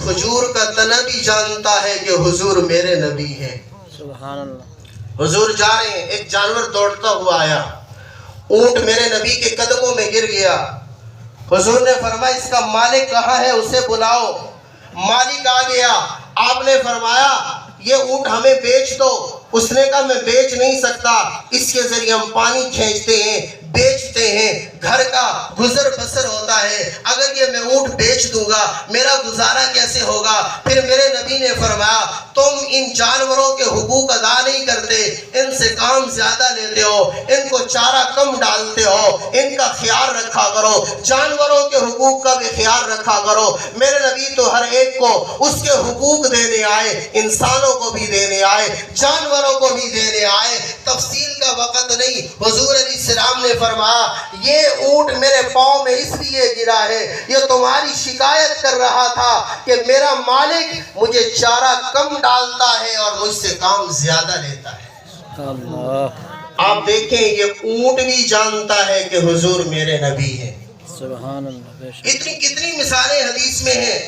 کھجور کا تنا بھی جانتا ہے کہ حضور میرے نبی ہیں۔ سبحان اللہ۔ حضور جا رہے ہیں، ایک جانور دوڑتا ہوا آیا، اونٹ میرے نبی کے قدموں میں گر گیا۔ حضور نے فرمایا اس کا مالک کہاں ہے، اسے بلاؤ۔ مالک آ گیا، آپ نے فرمایا یہ اونٹ ہمیں بیچ دو۔ اس نے کہا میں بیچ نہیں سکتا، اس کے ذریعے ہم پانی کھینچتے ہیں، بیچتے ہیں، گھر کا گزر بسر ہوتا ہے، اگر یہ میں اونٹ بیچ دوں گا میرا گزارا کیسے ہوگا؟ پھر میرے نبی نے فرمایا تم ان جانوروں کے حقوق ادا نہیں کرتے، ان سے کام زیادہ لیتے ہو، ان کو چارہ کم ڈالتے ہو، ان کا خیال رکھا کرو، جانوروں کے حقوق کا بھی خیال رکھا کرو۔ میرے نبی تو ہر ایک کو اس کے حقوق دینے آئے، انسانوں کو بھی دینے آئے، جانوروں کو بھی دینے آئے۔ تفصیل کا وقت نہیں، حضور علیہ السلام نے فرمایا یہ اونٹ میرے پاؤں میں اس لیے گرا ہے، یہ تمہاری شکایت کر رہا تھا کہ میرا مالک مجھے چارہ کم ڈالتا ہے اور مجھ سے کام زیادہ لیتا ہے۔ اللہ، آپ دیکھیں یہ اونٹ بھی جانتا ہے کہ حضور میرے نبی ہیں۔ سبحان اللہ، بے شک۔ کتنی مثالیں حدیث میں ہیں۔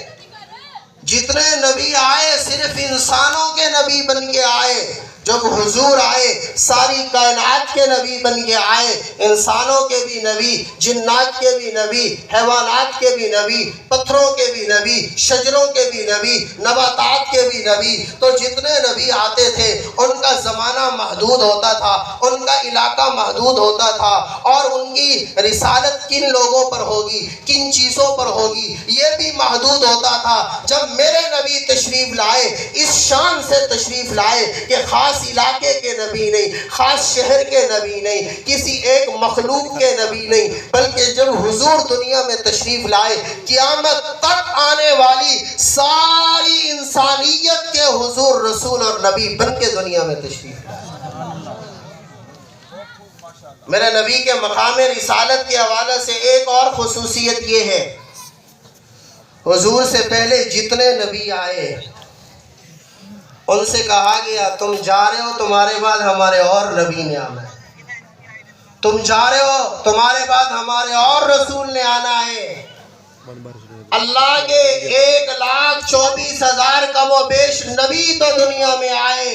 جتنے نبی آئے صرف انسانوں کے نبی بن کے آئے، جب حضور آئے ساری کائنات کے نبی بن کے آئے، انسانوں کے بھی نبی، جنات کے بھی نبی، حیوانات کے بھی نبی، پتھروں کے بھی نبی، شجروں کے بھی نبی، نباتات کے بھی نبی۔ تو جتنے نبی آتے تھے ان کا زمانہ محدود ہوتا تھا، ان کا علاقہ محدود ہوتا تھا، اور ان کی رسالت کن لوگوں پر ہوگی، کن چیزوں پر ہوگی یہ بھی محدود ہوتا تھا۔ جب میرے نبی تشریف لائے اس شان سے تشریف لائے کہ خاص علاقے کے نبی نہیں، خاص شہر کے نبی نہیں، کسی ایک مخلوق کے نبی نہیں، بلکہ جب حضور دنیا میں تشریف لائے قیامت تک آنے والی ساری انسانیت کے حضور رسول اور نبی بن کے دنیا میں تشریف لائے۔ میرے نبی کے مقام رسالت کے حوالے سے ایک اور خصوصیت یہ ہے، حضور سے پہلے جتنے نبی آئے ان سے کہا گیا تم جا رہے ہو تمہارے بعد ہمارے اور نبی نے آنا ہے، تم جا رہے ہو تمہارے بعد ہمارے اور رسول نے آنا ہے۔ اللہ کے 1,24,000 کم و بیش نبی تو دنیا میں آئے،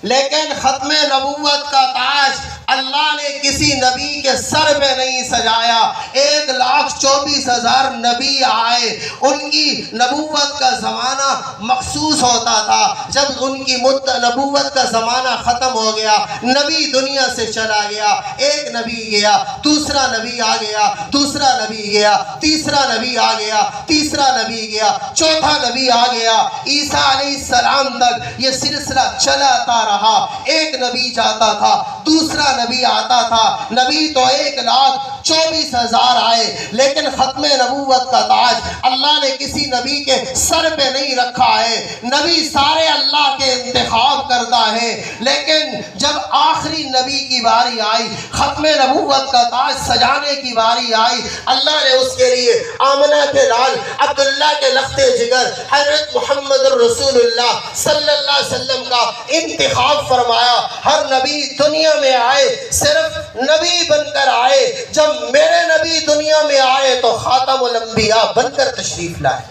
لیکن ختم نبوت کا تاج اللہ نے کسی نبی کے سر پہ نہیں سجایا۔ 1,24,000 نبی آئے، ان کی نبوت کا زمانہ مخصوص ہوتا تھا۔ جب ان کی نبوت کا زمانہ ختم ہو گیا، نبی دنیا سے چلا گیا، ایک نبی گیا، دوسرا نبی آ گیا، دوسرا نبی گیا، تیسرا نبی آ گیا، تیسرا نبی گیا، چوتھا نبی آ گیا، عیسیٰ علیہ السلام تک یہ سلسلہ چلاتا رہا۔ ایک نبی جاتا تھا، دوسرا نبی آتا تھا، نبی تو 1,24,000 آئے، لیکن ختم نبوت کا تاج اللہ نے کسی نبی کے سر پہ نہیں رکھا ہے۔ نبی سارے اللہ کے انتخاب کرتا ہے، لیکن جب آخری نبی کی باری آئی، ختم نبوت کا تاج سجانے کی باری آئی، اللہ نے اس کے لیے آمنہ کے لال عبداللہ کے لختے جگر حضرت محمد رسول اللہ صلی اللہ علیہ وسلم کا انتخاب فرمایا۔ ہر نبی دنیا میں آئے صرف نبی بن کر آئے، جب میرے نبی دنیا میں آئے تو خاتم الانبیاء بن کر تشریف لائے۔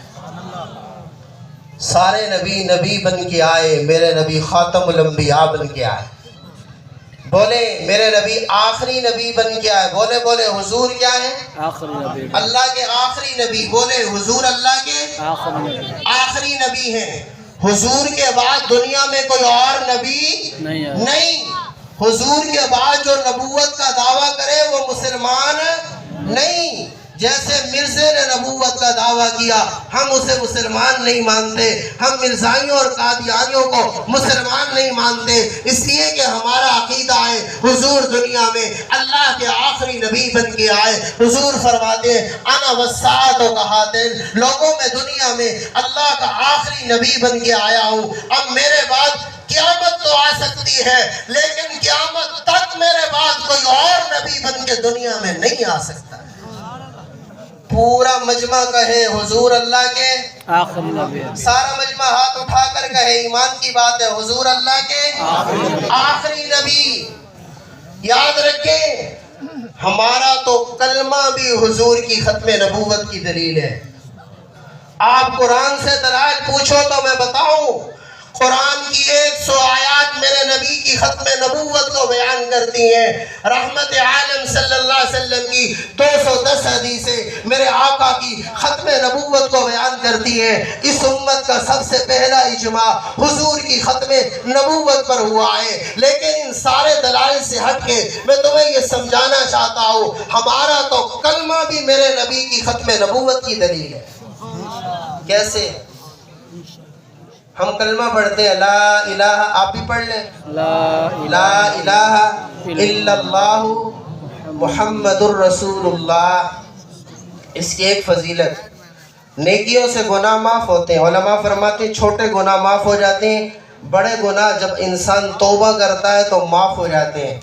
سارے نبی نبی بن کے آئے، میرے نبی خاتم الانبیاء بن کے آئے۔ بولے میرے نبی آخری نبی بن کے آئے، بولے بولے حضور کیا ہے؟ آخری نبی، اللہ کے آخری نبی، بولے حضور اللہ کے آخری نبی ہیں۔ حضور کے بعد دنیا میں کوئی اور نبی نہیں۔ حضور کے بعد جو نبوت کا دعویٰ کرے وہ مسلمان نہیں۔ جیسے مرزے نے نبوت کا دعویٰ کیا، ہم اسے مسلمان نہیں مانتے، ہم مرزائیوں اور قادیانیوں کو مسلمان نہیں مانتے، اس لیے کہ ہمارا عقیدہ ہے حضور دنیا میں اللہ کے آخری نبی بن کے آئے۔ حضور فرماتے ہیں انا والساعۃ کہاتین، لوگوں میں دنیا میں اللہ کا آخری نبی بن کے آیا ہوں۔ اب میرے بعد قیامت تو آ سکتی ہے، لیکن قیامت تک میرے بعد کوئی اور نبی بن کے دنیا میں نہیں آ سکتا۔ پورا مجمع کہے حضور اللہ کے آخری نبی، سارا مجمع ہاتھ اٹھا کر کہے، ایمان کی بات ہے، حضور اللہ کے آخری نبی۔ یاد رکھیں ہمارا تو کلمہ بھی حضور کی ختم نبوت کی دلیل ہے۔ آپ قرآن سے دلائل پوچھو تو میں بتاؤں، قرآن کی 100 آیات میرے نبی کی ختم نبوت کو بیان کرتی ہیں، رحمت عالم صلی اللہ علیہ وسلم کی 210 حدیثیں میرے آقا کی ختم نبوت کو بیان کرتی ہیں۔ اس امت کا سب سے پہلا اجماع حضور کی ختم نبوت پر ہوا ہے، لیکن ان سارے دلائل سے ہٹ کے میں تمہیں یہ سمجھانا چاہتا ہوں، ہمارا تو کلمہ بھی میرے نبی کی ختم نبوت کی دلیل ہے۔ کیسے؟ ہم کلمہ پڑھتے ہیں لا الہ، آپ بھی پڑھ لیں، لا الہ الا اللہ محمد الرسول اللہ۔ اس کی ایک فضیلت، نیکیوں سے گناہ معاف ہوتے ہیں، علماء فرماتے ہیں چھوٹے گناہ معاف ہو جاتے ہیں، بڑے گناہ جب انسان توبہ کرتا ہے تو معاف ہو جاتے ہیں۔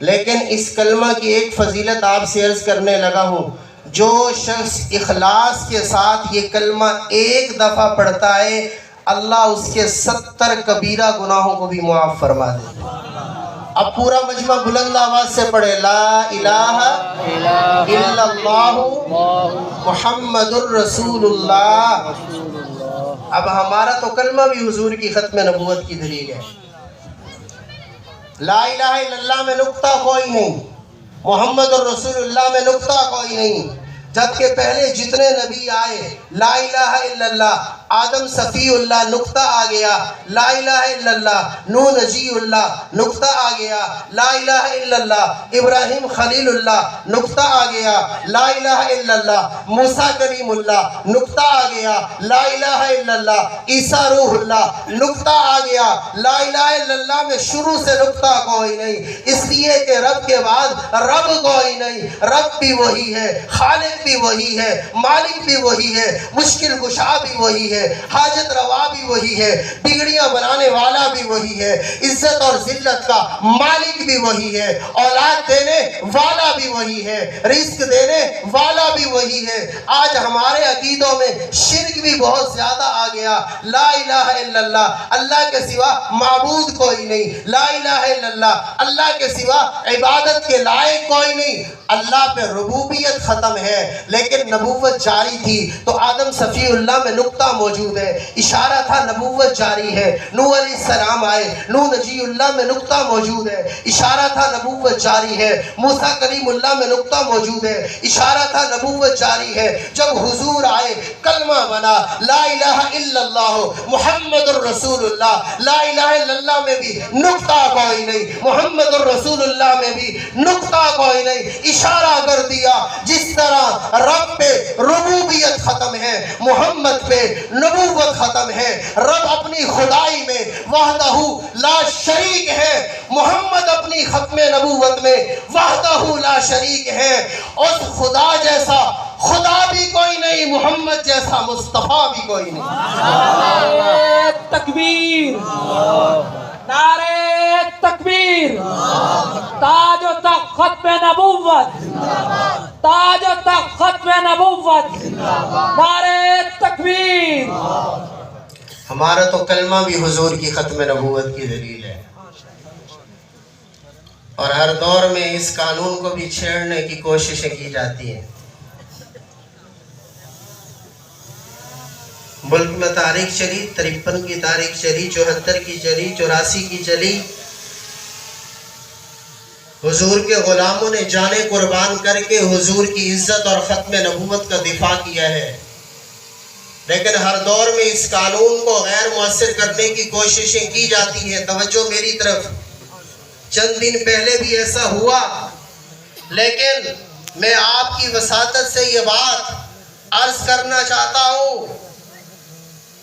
لیکن اس کلمہ کی ایک فضیلت آپ سے عرض کرنے لگا ہوں، جو شخص اخلاص کے ساتھ یہ کلمہ ایک دفعہ پڑھتا ہے، اللہ اس کے 70 کبیرہ گناہوں کو بھی معاف فرما دے۔ اب پورا مجمع بلند آواز سے پڑھے لا الہ الا اللہ محمد الرسول اللہ۔ اب ہمارا تو کلمہ بھی حضور کی ختم نبوت کی دلیل ہے۔ لا الہ الا اللہ میں نقطہ کوئی نہیں، محمد الرسول اللہ میں نقطہ کوئی نہیں، جبکہ پہلے جتنے نبی آئے لا الہ الا اللہ، آدم صفی اللہ نقطہ آ گیا، لا الہ الا اللہ نوح نجی اللہ نقطہ آ گیا، لا الہ الا اللہ ابراہیم خلیل اللہ نقطہ آ گیا، لا الہ الا اللہ موسیٰ کلیم اللہ نقطہ آ گیا، لا الہ الا اللہ عیسیٰ روح اللہ نقطہ آ گیا۔ لا الہ الا اللہ میں شروع سے نقطہ کوئی نہیں، اس لیے کہ رب کے بعد رب کوئی نہیں، رب بھی وہی ہے، خالق بھی وہی ہے، مالک بھی وہی ہے، مشکل کشا بھی وہی ہے، حاجت روا بھی وہی ہے، بگڑیاں بنانے والا بھی وہی ہے، عزت اور ذلت کا مالک بھی وہی ہے، اولاد دینے والا بھی وہی ہے، رزق دینے والا بھی وہی ہے۔ آج ہمارے عقیدوں میں شرک بھی بہت زیادہ آ گیا، لا الہ الا اللہ اللہ کے سوا معبود کوئی نہیں، لا الہ الا اللہ اللہ کے سوا عبادت کے لائق کوئی نہیں۔ اللہ پہ ربوبیت ختم ہے لیکن نبوت جاری تھی، تو آدم صفی اللہ میں نقطہ موجود ہے، اشارہ تھا نبوت جاری ہے۔ نوح علیہ السلام آئے، نوح نجی اللہ میں نقطہ موجود ہے، اشارہ تھا نبوت جاری ہے۔ موسیٰ کلیم اللہ میں نقطہ موجود ہے، اشارہ تھا نبوت جاری ہے۔ جب حضور آئے کلمہ بنا لا الہ الا اللہ محمد الرسول اللہ، لا الہ الا اللہ میں بھی نقطہ کوئی نہیں، محمد الرسول اللہ میں بھی نقطہ کوئی نہیں، اشارہ کر دیا جس طرح رب پہ ربوبیت ختم ہے، محمد پہ نبوت ختم ہے، رب اپنی خدائی میں وحدہ لا شریک ہے، محمد اپنی ختم نبوت میں وحدہ لا شریک ہے۔ اس خدا جیسا خدا بھی کوئی نہیں، محمد جیسا مصطفیٰ بھی کوئی نہیں۔ نعرہ تکبیر، نعرہ تکبیر، تاج و تخت ختم نبوت، تاج و تخت ختم نبوت، نعرہ تکبیر۔ ہمارا تو کلمہ بھی حضور کی ختم نبوت کی دلیل ہے، اور ہر دور میں اس قانون کو بھی چھیڑنے کی کوششیں کی جاتی ہیں۔ ملک میں تاریخ چلی، 53 کی تاریخ چلی، 74 کی چلی، 84 کی چلی، حضور کے غلاموں نے جانیں قربان کر کے حضور کی عزت اور ختم نبوت کا دفاع کیا ہے، لیکن ہر دور میں اس قانون کو غیر مؤثر کرنے کی کوششیں کی جاتی ہیں۔ توجہ میری طرف، چند دن پہلے بھی ایسا ہوا، لیکن میں آپ کی وساطت سے یہ بات عرض کرنا چاہتا ہوں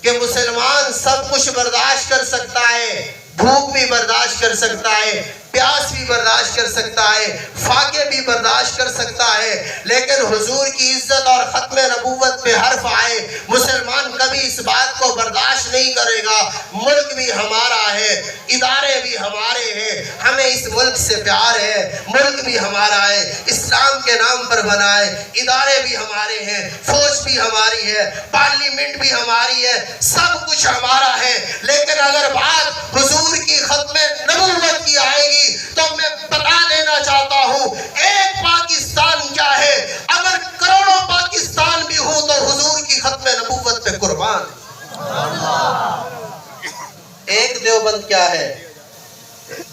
کہ مسلمان سب کچھ برداشت کر سکتا ہے، بھوک بھی برداشت کر سکتا ہے، پیاس بھی برداشت کر سکتا ہے، فاقے بھی برداشت کر سکتا ہے، لیکن حضور کی عزت اور ختم نبوت پہ حرف آئے، مسلمان کبھی اس بات کو برداشت نہیں کرے گا۔ ملک بھی ہمارا ہے، ادارے بھی ہمارے ہیں، ہمیں اس ملک سے پیار ہے، ملک بھی ہمارا ہے، اسلام کے نام پر بنا ہے، ادارے بھی ہمارے ہیں، فوج بھی ہماری ہے، پارلیمنٹ بھی ہماری ہے، سب کچھ ہمارا ہے، لیکن اگر بات حضور کی ختم نبوت کی آئے گی تو میں بتا دینا چاہتا ہوں ایک پاکستان کیا ہے، اگر کروڑوں پاکستان بھی ہو تو حضور کی ختم نبوت زبان. ایک دیوبند کیا ہے,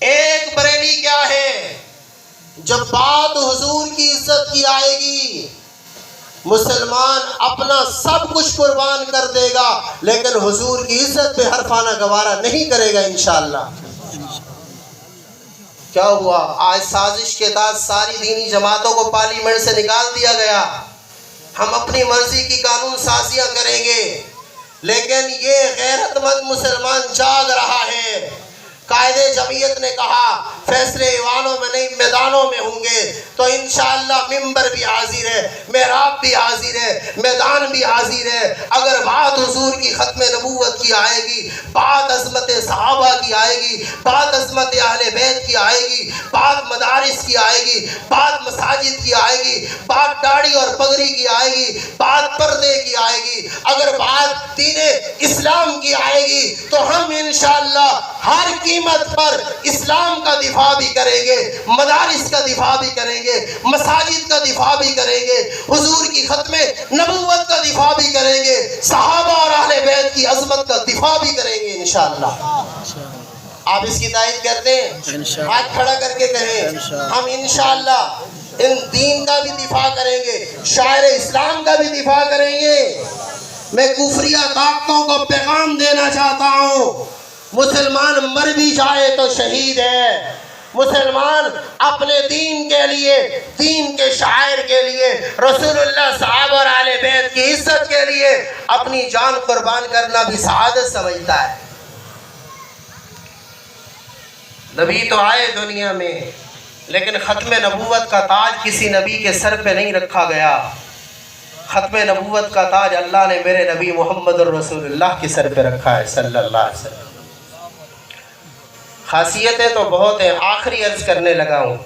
ایک بریلی کیا ہے. جب بات حضور کی عزت کی آئے گی مسلمان اپنا سب کچھ قربان کر دے گا, لیکن حضور کی عزت پہ حرفانہ گوارا نہیں کرے گا انشاءاللہ. کیا ہوا, آج سازش کے تحت ساری دینی جماعتوں کو پارلیمنٹ سے نکال دیا گیا. ہم اپنی مرضی کی قانون سازیاں کریں گے, لیکن یہ غیرت مند مسلمان جاگ رہا ہے. قائد جمعیت نے کہا فیصلے ایوانوں میں نہیں میدانوں میں ہوں گے, تو انشاءاللہ ممبر بھی حاضر ہے, محراب بھی حاضر ہے, میدان بھی حاضر ہے. اگر بات حضور کی ختم نبوت کی آئے گی, بات عظمت صحابہ کی آئے گی, بات عظمت اہل بیت کی آئے گی, بات مدارس کی آئے گی, بات مساجد کی آئے گی, بات داڑھی اور پگڑی کی آئے گی, بات پردے کی آئے گی, اگر بات دین اسلام کی آئے گی, تو ہم انشاءاللہ ہر قیمت پر اسلام کا دفاع بھی کریں گے, مدارس کا دفاع بھی کریں گے, مساجد کا دفاع بھی کریں گے, حضور کی ختم نبوت کا دفاع بھی کریں گے, صحابہ اور اہل بیت کی عظمت کا دفاع بھی کریں گے انشاءاللہ. آپ اس کی تائید کرتے ہیں؟ ہاتھ کھڑا کر کے کہیں ہم انشاءاللہ ان دین کا بھی دفاع کریں گے, شاعر اسلام کا بھی دفاع کریں گے. میں کفریہ طاقتوں کو پیغام دینا چاہتا ہوں, مسلمان مر بھی جائے تو شہید ہے. مسلمان اپنے دین کے لیے, دین کے شاعر کے لیے, رسول اللہ صحابہ اور اہل بیت کی عزت کے لیے اپنی جان قربان کرنا بھی سعادت سمجھتا ہے. نبی تو آئے دنیا میں, لیکن ختم نبوت کا تاج کسی نبی کے سر پہ نہیں رکھا گیا. ختم نبوت کا تاج اللہ نے میرے نبی محمد الرسول اللہ کے سر پہ رکھا ہے صلی اللہ علیہ وسلم. خاصیتیں تو بہت ہیں, آخری عرض کرنے لگا ہوں.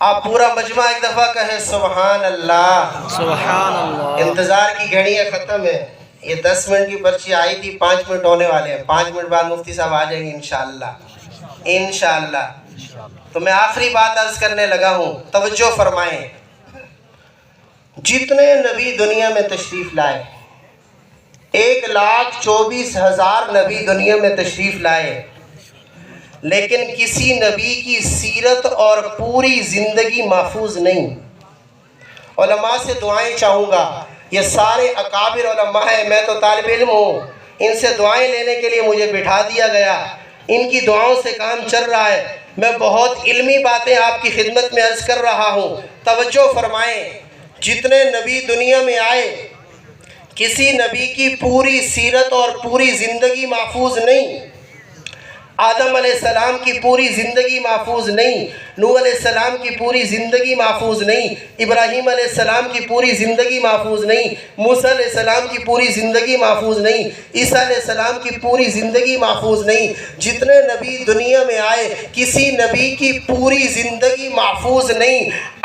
آپ پورا مجمع ایک دفعہ کہیں سبحان اللہ. سبحان اللہ. انتظار کی گھڑیاں ختم ہیں. یہ 10 منٹ کی پرچی آئی تھی, 5 منٹ ہونے والے ہیں. 5 منٹ بعد مفتی صاحب آ جائیں گے انشاءاللہ, انشاءاللہ. تو میں آخری بات عرض کرنے لگا ہوں, توجہ فرمائیں. جتنے نبی دنیا میں تشریف لائے, 1,24,000 نبی دنیا میں تشریف لائے, لیکن کسی نبی کی سیرت اور پوری زندگی محفوظ نہیں. علماء سے دعائیں چاہوں گا, یہ سارے اکابر علماء ہیں, میں تو طالب علم ہوں, ان سے دعائیں لینے کے لیے مجھے بٹھا دیا گیا. ان کی دعاؤں سے کام چل رہا ہے. میں بہت علمی باتیں آپ کی خدمت میں عرض کر رہا ہوں, توجہ فرمائیں. جتنے نبی دنیا میں آئے, کسی نبی کی پوری سیرت اور پوری زندگی محفوظ نہیں. آدم علیہ السلام کی پوری زندگی محفوظ نہیں, نوح علیہ السلام کی پوری زندگی محفوظ نہیں, ابراہیم علیہ السلام کی پوری زندگی محفوظ نہیں, موسیٰ علیہ السلام کی پوری زندگی محفوظ نہیں, عیسیٰ علیہ السلام کی پوری زندگی محفوظ نہیں. جتنے نبی دنیا میں آئے, کسی نبی کی پوری زندگی محفوظ نہیں.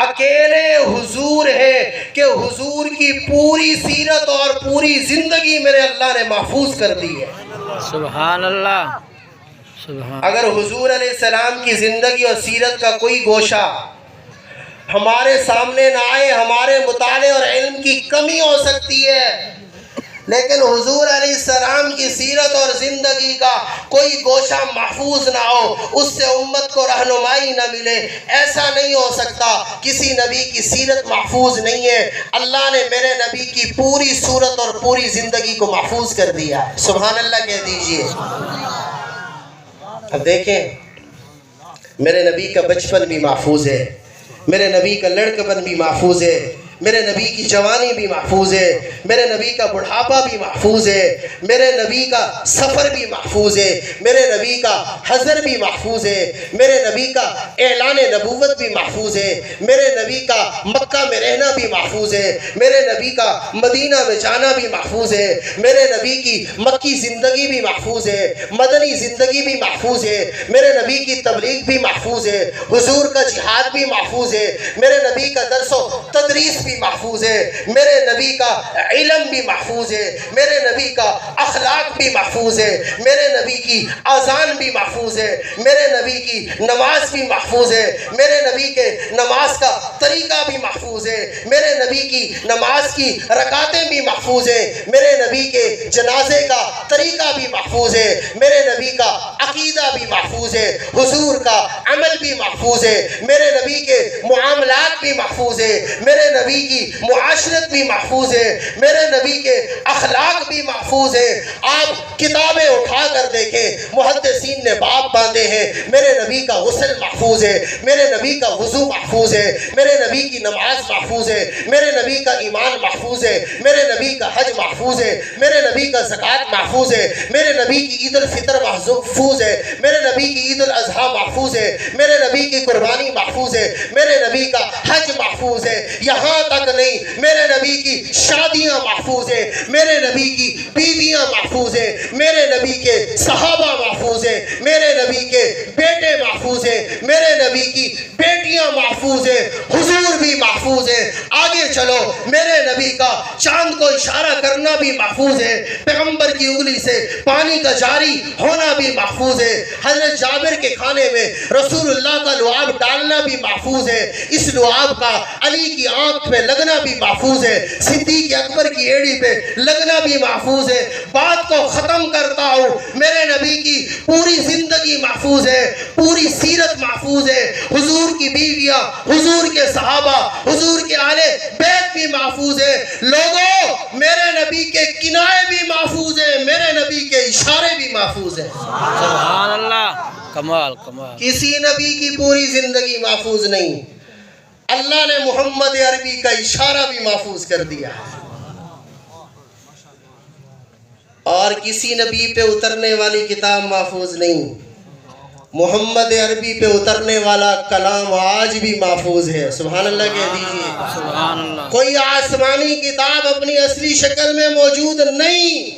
اکیلے حضور ہیں کہ حضور کی پوری سیرت اور پوری زندگی میرے اللہ نے محفوظ کر دی ہے. سبحان اللہ. سبحان. اگر حضور علیہ السلام کی زندگی اور سیرت کا کوئی گوشہ ہمارے سامنے نہ آئے, ہمارے مطالعے اور علم کی کمی ہو سکتی ہے, لیکن حضور علیہ السلام کی سیرت اور زندگی کا کوئی گوشہ محفوظ نہ ہو, اس سے امت کو رہنمائی نہ ملے, ایسا نہیں ہو سکتا. کسی نبی کی سیرت محفوظ نہیں ہے, اللہ نے میرے نبی کی پوری صورت اور پوری زندگی کو محفوظ کر دیا ہے. سبحان اللہ کہہ دیجئے. اب دیکھیں, میرے نبی کا بچپن بھی محفوظ ہے, میرے نبی کا لڑکپن بھی محفوظ ہے, میرے نبی کی جوانی بھی محفوظ ہے, میرے نبی کا بڑھاپا بھی محفوظ ہے, میرے نبی کا سفر بھی محفوظ ہے, میرے نبی کا حضر بھی محفوظ ہے, میرے نبی کا اعلان نبوت بھی محفوظ ہے, میرے نبی کا مکہ میں رہنا بھی محفوظ ہے, میرے نبی کا مدینہ میں جانا بھی محفوظ ہے, میرے نبی کی مکی زندگی بھی محفوظ ہے, مدنی زندگی بھی محفوظ ہے, میرے نبی کی تبلیغ بھی محفوظ ہے, حضور کا جہاد بھی محفوظ ہے, میرے نبی کا درس و تدریس بھی بھی محفوظ ہے، میرے نبی کا علم بھی محفوظ ہے، میرے نبی کا اخلاق بھی محفوظ ہے، میرے نبی کی اذان بھی محفوظ ہے، میرے نبی کی نماز بھی محفوظ ہے، میرے نبی کے نماز کا طریقہ بھی محفوظ ہے، میرے نبی کی نماز کی رکعتیں بھی محفوظ ہیں، میرے نبی کے جنازے کا طریقہ بھی محفوظ ہے، میرے نبی کا عقیدہ بھی محفوظ ہے، حضور کا عمل بھی محفوظ ہے، میرے نبی کے معاملات بھی محفوظ ہے، میرے نبی کی معاشرت بھی محفوظ ہے، میرے نبی کے اخلاق بھی محفوظ ہے۔ آپ کتابیں اٹھا کر دیکھیں، محدثین نے باب باندھے ہیں، میرے نبی کا غسل محفوظ ہے، میرے نبی کا وضو محفوظ ہے، میرے نبی کی نماز محفوظ ہے، میرے نبی کا ایمان محفوظ ہے، میرے نبی کا حج محفوظ ہے، میرے نبی کا زکوٰۃ محفوظ ہے، میرے نبی کی عید الفطر محفوظ ہے، میرے نبی کی عید الاضحیٰ محفوظ ہے، میرے نبی کی قربانی محفوظ ہے، میرے نبی کا حج محفوظ ہے۔ یہاں تک نہیں، میرے نبی کی شادیاں محفوظ ہیں، میرے نبی کی بیویاں محفوظ ہیں، میرے نبی کے صحابہ محفوظ ہیں، میرے نبی کے بیٹے محفوظ ہیں، میرے نبی کی بیٹیاں محفوظ ہیں، حضور بھی محفوظ ہے۔ آگے چلو، میرے نبی کا چاند کو اشارہ کرنا بھی محفوظ ہے، پیغمبر کی انگلی سے پانی کا جاری ہونا بھی محفوظ ہے، حضرت جابر کے کھانے میں رسول اللہ کا لعاب ڈالنا بھی محفوظ ہے، اس لعاب کا علی کی آنکھ پہ لگنا بھی محفوظ ہے، صدیق اکبر کی ایڑی پہ لگنا بھی محفوظ ہے۔ بات کو ختم کرتا ہوں، میرے نبی کی پوری زندگی محفوظ ہے، پوری سیرت محفوظ ہے، حضور کی بیویاں، حضور کے صحابہ، حضور کے اہل بیت بھی محفوظ ہے۔ لوگوں، میرے نبی کے کنائے بھی محفوظ ہیں، میرے نبی کے اشارے بھی محفوظ ہیں۔ سبحان اللہ، کمال کمال۔ کسی نبی کی پوری زندگی محفوظ نہیں، اللہ نے محمد عربی کا اشارہ بھی محفوظ کر دیا ہے، اور کسی نبی پہ اترنے والی کتاب محفوظ نہیں، محمد عربی پہ اترنے والا کلام آج بھی محفوظ ہے۔ سبحان اللہ کہہ دیجئے۔ سبحان اللہ۔ کوئی آسمانی کتاب اپنی اصلی شکل میں موجود نہیں،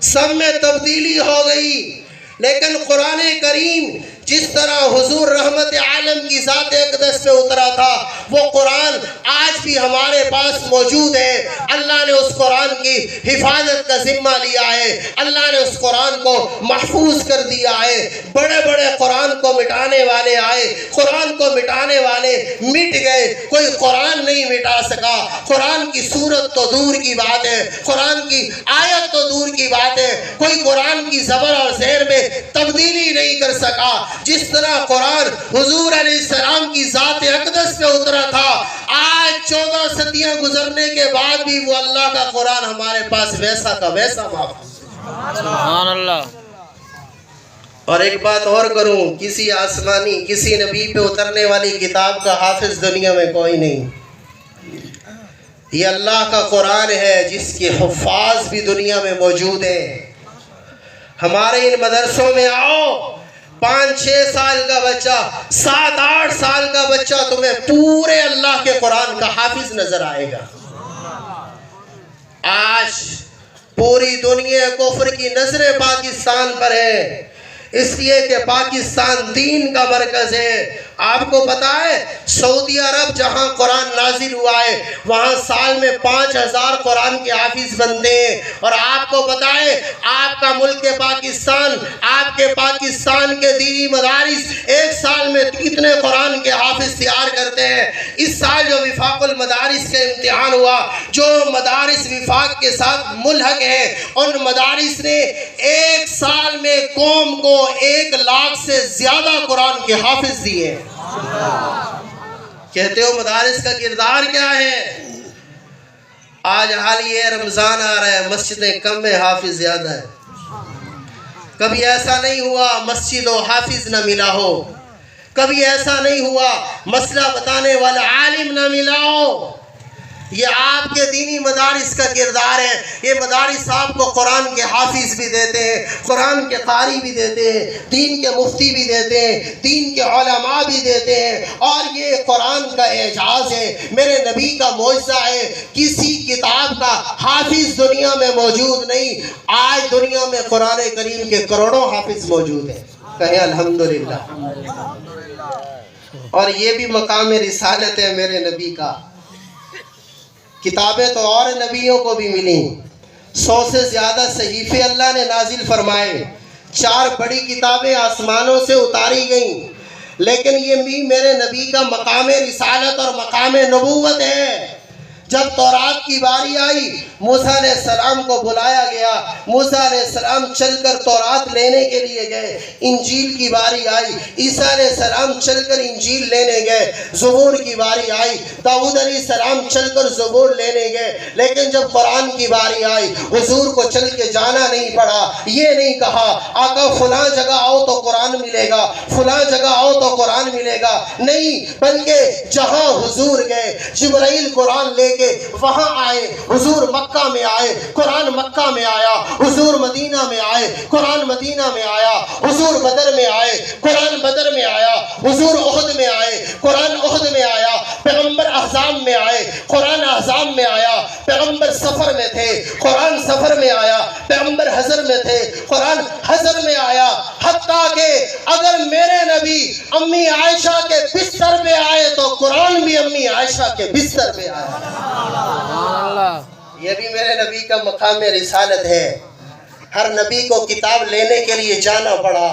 سب میں تبدیلی ہو گئی، لیکن قرآن کریم جس طرح حضور رحمت عالم کی ذات اقدس پہ اترا تھا، وہ قرآن آج بھی ہمارے پاس موجود ہے۔ اللہ نے اس قرآن کی حفاظت کا ذمہ لیا ہے، اللہ نے اس قرآن کو محفوظ کر دیا ہے۔ بڑے بڑے قرآن کو مٹانے والے آئے، قرآن کو مٹانے والے مٹ گئے، کوئی قرآن نہیں مٹا سکا۔ قرآن کی صورت تو دور کی بات ہے، قرآن کی آیت تو دور کی بات ہے، کوئی قرآن کی زبر اور زیر میں تبدیلی نہیں کر سکا۔ جس طرح قرآن حضور علیہ السلام کی ذات اقدس پہ اترا تھا، آج 14 صدیاں گزرنے کے بعد بھی وہ اللہ کا قرآن ہمارے پاس ویسا کا ویسا محفوظ ہے۔ سبحان اللہ۔ اور ایک بات اور کروں، کسی آسمانی کسی نبی پہ اترنے والی کتاب کا حافظ دنیا میں کوئی نہیں، یہ اللہ کا قرآن ہے جس کے حفاظ بھی دنیا میں موجود ہیں۔ ہمارے ان مدرسوں میں آؤ، 5-6 سال کا بچہ، 7-8 سال کا بچہ تمہیں پورے اللہ کے قرآن کا حافظ نظر آئے گا۔ آج پوری دنیا کفر کی نظریں پاکستان پر ہے، اس لیے کہ پاکستان دین کا مرکز ہے۔ آپ کو پتا ہے سعودی عرب جہاں قرآن نازل ہوا ہے وہاں سال میں 5000 قرآن کے حافظ بنتے ہیں، اور آپ کو پتا ہے آپ کا ملک پاکستان، آپ کے پاکستان کے دینی مدارس ایک سال میں کتنے قرآن کے حافظ تیار کرتے ہیں۔ اس سال جو وفاق المدارس کا امتحان ہوا، جو مدارس وفاق کے ساتھ ملحق ہیں، ان مدارس نے ایک سال میں قوم کو 1 لاکھ سے زیادہ قرآن کے حافظ دیے۔ کہتے ہو مدارس کا کردار کیا ہے؟ آج حال یہ رمضان آ رہا ہے، مسجدیں کم میں حافظ زیادہ ہے۔ کبھی ایسا نہیں ہوا مسجد و حافظ نہ ملا ہو، کبھی ایسا نہیں ہوا مسئلہ بتانے والا عالم نہ ملا ہو۔ یہ آپ کے دینی مدارس کا کردار ہے۔ یہ مدارس آپ کو قرآن کے حافظ بھی دیتے ہیں، قرآن کے قاری بھی دیتے ہیں، دین کے مفتی بھی دیتے ہیں، دین کے علماء بھی دیتے ہیں، اور یہ قرآن کا اعجاز ہے، میرے نبی کا معجزہ ہے۔ کسی کتاب کا حافظ دنیا میں موجود نہیں، آج دنیا میں قرآن کریم کے کروڑوں حافظ موجود ہیں، کہیں الحمدللہ۔ اور یہ بھی مقام رسالت ہے میرے نبی کا۔ کتابیں تو اور نبیوں کو بھی ملیں، 100 سے زیادہ صحیفے اللہ نے نازل فرمائے، 4 بڑی کتابیں آسمانوں سے اتاری گئیں، لیکن یہ بھی میرے نبی کا مقام رسالت اور مقام نبوت ہے۔ جب تورات کی باری آئی، موسیٰ علیہ السلام کو بلایا گیا، موسیٰ علیہ السلام چل کر تورات لینے کے لیے گئے۔ انجیل کی باری آئی، عیسیٰ علیہ السلام چل کر انجیل لینے گئے۔ زبور کی باری آئی، داؤد علیہ السلام چل کر زبور لینے گئے۔ لیکن جب قرآن کی باری آئی، حضور کو چل کے جانا نہیں پڑا، یہ نہیں کہا آقا فلاں جگہ آؤ تو قرآن ملے گا، فلاں جگہ آؤ تو قرآن ملے گا، نہیں، بلکہ جہاں حضور گئے جبرائیل قرآن لے کے وہاں آئے، حضور مکہ میں آئے، قرآن مکہ میں آیا، حضور مدینہ میں آئے، قرآن مدینہ میں آیا، حضور بدر میں آئے، قرآن بدر میں آیا، حضور احد میں آئے، قرآن احد میں آیا، پیغمبر احزاب میں آئے، قرآن احزاب میں آیا، پیغمبر سفر میں تھے، قرآن سفر میں آیا، پیغمبر حضر میں تھے، قرآن حضر میں آیا، حتیٰ کہ اگر میرے نبی امی عائشہ کے بستر پہ آئے تو قرآن بھی امی عائشہ کے بستر پہ آیا۔ سبحان اللہ۔ یہ بھی میرے نبی کا مقام رسالت ہے۔ ہر نبی کو کتاب لینے کے لیے جانا پڑا،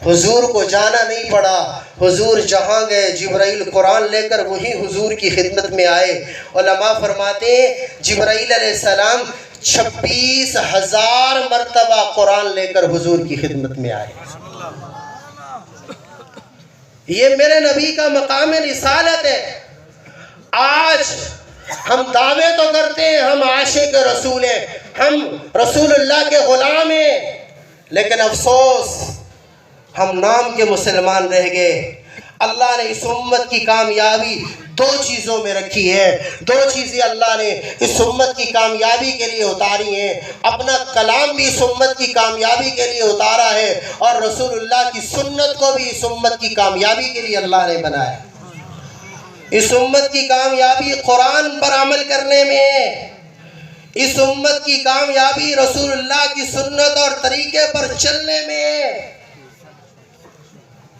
حضور کو جانا نہیں پڑا۔ حضور جہاں گئے جبرائیل قرآن لے کر وہی حضور کی خدمت میں آئے۔ علماء فرماتے ہیں جبرائیل علیہ السلام 26,000 مرتبہ قرآن لے کر حضور کی خدمت میں آئے۔ یہ میرے نبی کا مقام رسالت ہے۔ آج ہم دعوے تو کرتے ہیں ہم عاشق رسول ہیں، ہم رسول اللہ کے غلام ہیں، لیکن افسوس ہم نام کے مسلمان رہ گئے۔ اللہ نے اس امت کی کامیابی 2 چیزوں میں رکھی ہے، 2 چیزیں اللہ نے اس امت کی کامیابی کے لیے اتاری ہیں۔ اپنا کلام بھی اس امت کی کامیابی کے لیے اتارا ہے، اور رسول اللہ کی سنت کو بھی اس امت کی کامیابی کے لیے اللہ نے بنایا۔ اس امت کی کامیابی قرآن پر عمل کرنے میں ہے، اس امت کی کامیابی رسول اللہ کی سنت اور طریقے پر چلنے میں ہے۔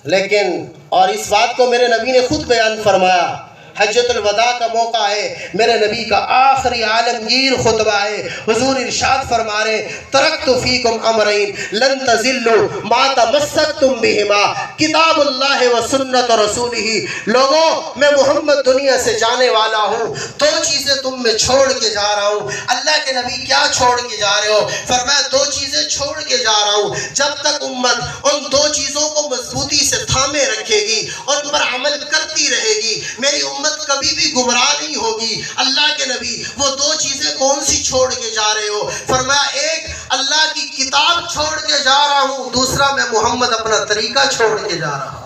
لیکن اور اس بات کو میرے نبی نے خود بیان فرمایا، حجۃ الوداع کا موقع ہے، میرے نبی کا آخری عالمگیر خطبہ ہے۔ حضور ارشاد فرما رہے ترکت فیکم امرین لن تضلوا ما تمسکتم بہما کتاب اللہ و سنت رسولہ۔ لوگوں میں محمد دنیا سے جانے والا ہوں، 2 چیزیں تم میں چھوڑ کے جا رہا ہوں۔ اللہ کے نبی کیا چھوڑ کے جا رہے ہو؟ فرمایا 2 چیزیں چھوڑ کے جا رہا ہوں، جب تک امت ان 2 چیزوں کو مضبوطی سے تھامے رکھے گی، ان پر عمل کرتی رہے گی، میری امت کبھی بھی گمراہ نہیں ہوگی۔ اللہ کے نبی وہ 2 چیزیں کون سی چھوڑ کے جا رہے ہو؟ فرمایا ایک اللہ کی کتاب چھوڑ کے جا رہا ہوں، دوسرا میں محمد اپنا طریقہ چھوڑ کے جا رہا ہوں۔